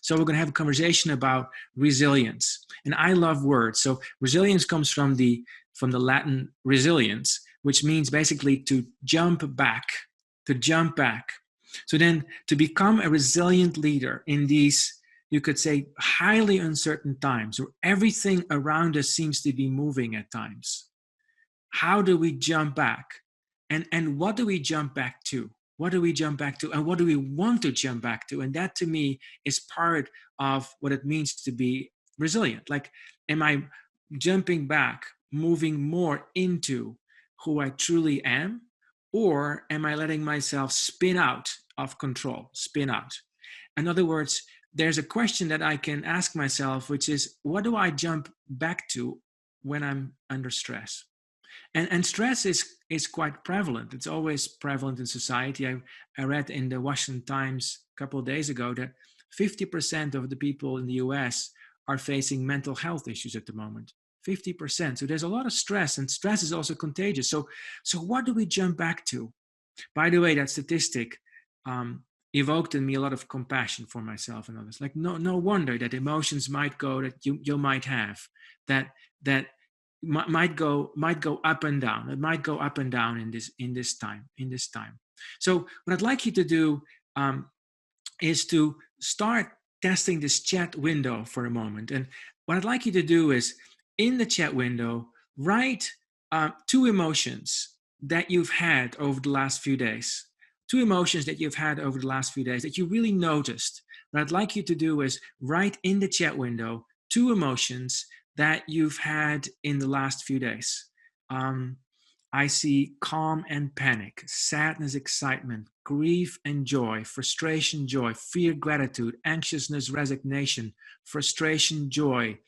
So we're going to have a conversation about resilience. And I love words. So resilience comes from the Latin resilience, which means basically to jump back, to jump back. So then to become a resilient leader in these, you could say, highly uncertain times where everything around us seems to be moving at times. How do we jump back? And what do we jump back to? What do we jump back to? And what do we want to jump back to? And that to me is part of what it means to be resilient. Like, am I jumping back, moving more into who I truly am? Or am I letting myself spin out of control, spin out? In other words, there's a question that I can ask myself, which is, what do I jump back to when I'm under stress? And stress is quite prevalent. It's always prevalent in society. I read in the Washington Times a couple of days ago that 50% of the people in the US are facing mental health issues at the moment. 50%. So there's a lot of stress, and stress is also contagious. So what do we jump back to? By the way, that statistic evoked in me a lot of compassion for myself and others. Like, no wonder that emotions might go, that you might have, that might go up and down. It might go up and down in this time. So what I'd like you to do is to start testing this chat window for a moment. And what I'd like you to do is, in the chat window, write 2 emotions that you've had over the last few days. 2 emotions that you've had over the last few days that you really noticed. What I'd like you to do is write in the chat window 2 emotions that you've had in the last few days. I see calm and panic, sadness, excitement, grief and joy, frustration, joy, fear, gratitude, anxiousness, resignation, frustration, joy,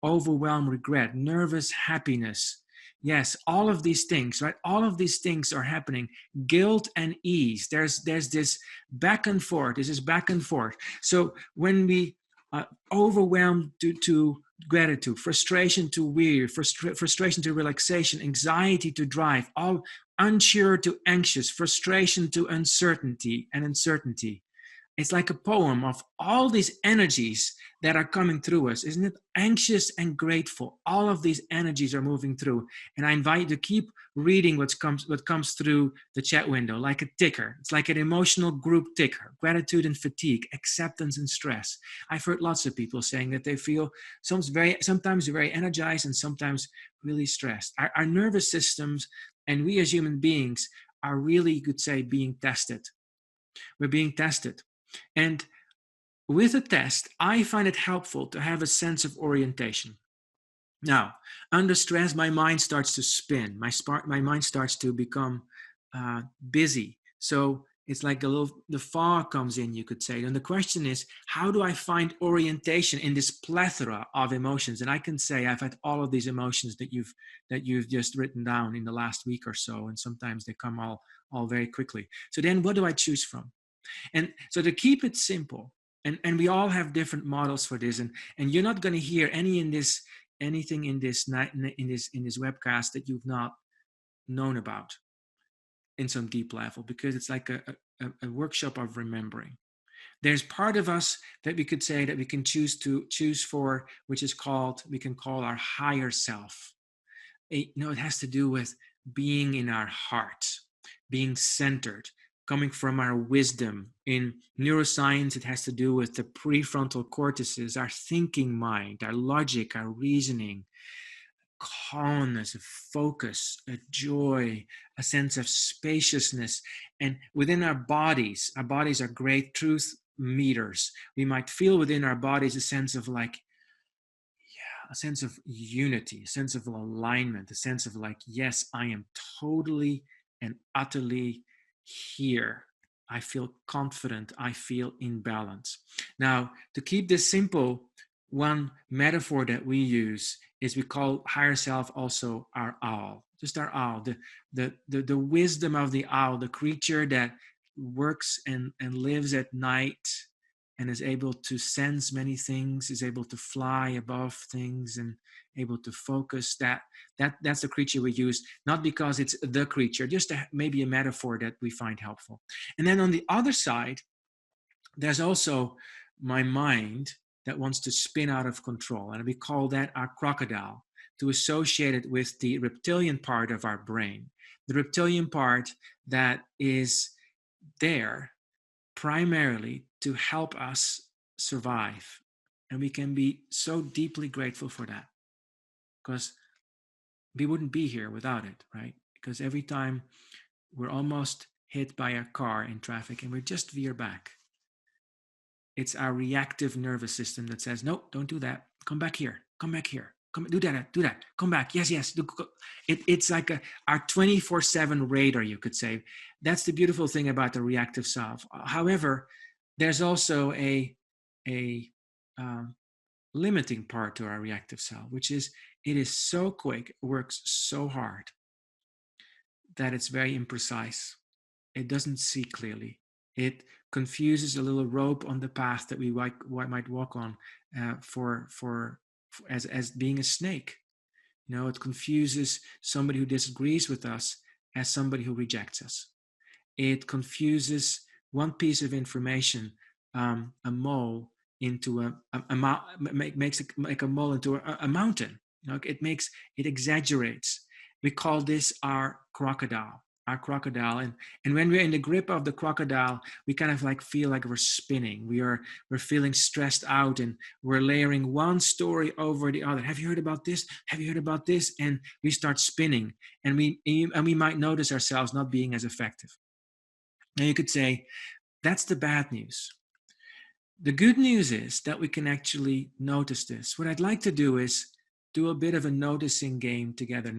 overwhelm, regret, nervous, happiness. Yes, all of these things, right? All of these things are happening. Guilt and ease. There's this back and forth. This is back and forth. So when we overwhelmed to gratitude, frustration to weary, frustration to relaxation, anxiety to drive, all unsure to anxious, frustration to uncertainty and uncertainty. It's like a poem of all these energies that are coming through us. Isn't it? Anxious and grateful. All of these energies are moving through. And I invite you to keep reading what comes through the chat window, like a ticker. It's like an emotional group ticker. Gratitude and fatigue, acceptance and stress. I've heard lots of people saying that they feel sometimes very energized and sometimes really stressed. Our nervous systems and we as human beings are really, you could say, being tested. We're being tested. And with a test, I find it helpful to have a sense of orientation. Now, under stress, my mind starts to spin. My mind starts to become busy. So it's like the fog comes in, you could say. And the question is, how do I find orientation in this plethora of emotions? And I can say I've had all of these emotions that you've just written down in the last week or so, and sometimes they come all very quickly. So then, what do I choose from? And so to keep it simple, and we all have different models for this, and you're not going to hear anything in this webcast that you've not known about in some deep level, because it's like a workshop of remembering. There's part of us that we could say that we can choose for, which is we can call our higher self. It has to do with being in our heart, being centered, coming from our wisdom. In neuroscience, it has to do with the prefrontal cortices, our thinking mind, our logic, our reasoning, calmness, a focus, a joy, a sense of spaciousness. And within our bodies are great truth meters. We might feel within our bodies a sense of a sense of unity, a sense of alignment, a sense of yes, I am totally and utterly here. I feel confident. I feel in balance. Now, to keep this simple, one metaphor that we use is we call higher self also our owl. Just our owl, the wisdom of the owl, the creature that works and lives at night and is able to sense many things, is able to fly above things and able to focus. That's the creature we use, not because it's the creature, just maybe a metaphor that we find helpful. And then on the other side, there's also my mind that wants to spin out of control. And we call that our crocodile, to associate it with the reptilian part of our brain. The reptilian part that is there primarily to help us survive. And we can be so deeply grateful for that, because we wouldn't be here without it, right? Because every time we're almost hit by a car in traffic and we just veer back, it's our reactive nervous system that says, no, don't do that. Come back here. Come back here. Come do that. Come back. Yes, yes. It's like our 24/7 radar, you could say. That's the beautiful thing about the reactive self. However, there's also a limiting part to our reactive self, which is it is so quick, works so hard, that it's very imprecise. It doesn't see clearly. It confuses a little rope on the path that we might walk on as being a snake. It confuses somebody who disagrees with us as somebody who rejects us. It confuses one piece of information, a mole, into makes a mole into a mountain. It exaggerates. We call this our crocodile. And when we're in the grip of the crocodile, we kind of feel like we're spinning. We're feeling stressed out, and we're layering one story over the other. Have you heard about this? Have you heard about this? And we start spinning, and we might notice ourselves not being as effective. Now you could say that's the bad news. The good news is that we can actually notice this. What I'd like to do is do a bit of a noticing game together